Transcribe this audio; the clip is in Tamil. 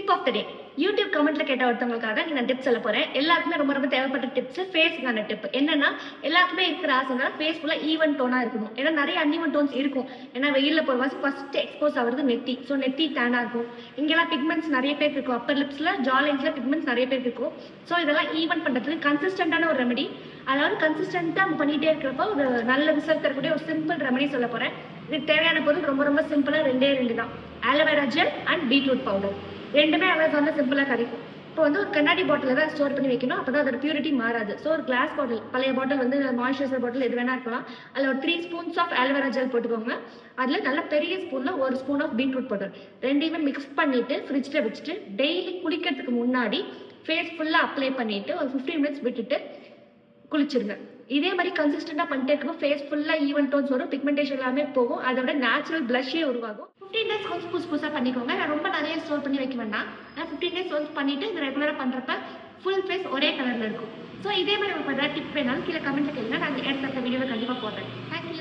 Tip of the day. YouTube கமெண்ட்ல கேட்ட ஒருத்தவங்களுக்காக நான் டிப் சொல்ல போறேன். எல்லாருக்குமே ரொம்ப ரொம்ப தேவைப்பட்ட டிப்ஸ் ஃபேஸ்க்கான டிப். என்னன்னா எல்லாருக்குமே இருக்கிற ஆசைனா ஃபேஸ் ஃபுல்லா ஈவன் டோனா இருக்கணும். ஏன்னா நிறைய அன்ஈவன் டோன்ஸ் இருக்கும். ஏன்னா வெயில்ல போறவாசி ஃபர்ஸ்ட் எக்ஸ்போஸ் ஆகுறது நெத்தி. ஸோ நெத்தி டேனா இருக்கும். இங்கெல்லாம் பிக்மெண்ட்ஸ் நிறைய பேருக்கு இருக்கும். அப்பர் லிப்ஸ்ல ஜா லைன்ஸ்ல பிக்மெண்ட்ஸ் நிறைய பேருக்கு இருக்கும். ஸோ இதெல்லாம் ஈவன் பண்றதுக்கு கன்சிஸ்டன்டான ஒரு ரெமெடி. அதாவது கன்சிஸ்டன்டா பண்ணிட்டே இருக்கிறப்ப ஒரு நல்ல ரிசல்ட் தரக்கூடிய ஒரு சிம்பிள் ரெமெடி சொல்ல போறேன். இதுக்கு தேவையான பொருள் ரொம்ப ரொம்ப சிம்பிளா ரெண்டு தான். Aloe vera gel and beetroot powder. ரெண்டுமே அமேசான்ல சிம்பிளா கிடைக்கும். இப்போ வந்து ஒரு கண்ணாடி பாட்டில் தான் ஸ்டோர் பண்ணி வைக்கணும். அப்பதான் அதோட பியூரிட்டி மாறாது. ஸோ ஒரு கிளாஸ் பாட்டில், பழைய பாட்டில் வந்து மாய்ஸ்சரைசர் பாட்டில் எது வேணா இருக்கலாம். அதில் ஒரு 3 ஸ்பூன்ஸ் ஆஃப் ஆலோவேரா ஜெல் போட்டுக்கோங்க. அதில் நல்ல பெரிய ஸ்பூன்ல 1 ஸ்பூன் ஆஃப் பீட்ரூட் பவுடர் ரெண்டையுமே மிக்ஸ் பண்ணிட்டு ஃப்ரிட்ஜில் வச்சுட்டு டெய்லி குளிக்கிறதுக்கு முன்னாடி ஃபேஸ் ஃபுல்லாக அப்ளை பண்ணிட்டு ஒரு 15 மினிட்ஸ் விட்டுட்டு குளிச்சிருங்க. இதே மாதிரி கன்சிஸ்டண்டா பண்ணிட்டே இருக்கும். ஃபேஸ் ஃபுல்லா ஈவன் டோன்ஸ் வரும், பிக்மெண்டேஷன் எல்லாமே போகும். அதோட நேச்சுரல் பிளஷே உருவாகும். 15 டேஸ் கொஞ்சம் புதுசா பண்ணிக்கோங்க. நான் ரொம்ப நிறைய ஸ்டோர் பண்ணி வைக்க வேண்டாம். நான் 15 டேஸ் ஒன்ஸ் பண்ணிட்டு இது ரெகுலரா பண்றப்ப ஃபுல் ஃபேஸ் ஒரே கலர்ல இருக்கும். ஸோ இதே மாதிரி உங்களுக்கு ஏதாவது டிப் வேணாலும் கீழே கமெண்ட்ல கேளுங்க. நான் அடுத்த வீடியோவை கண்டிப்பா போடுறேன். தேங்க்யூ.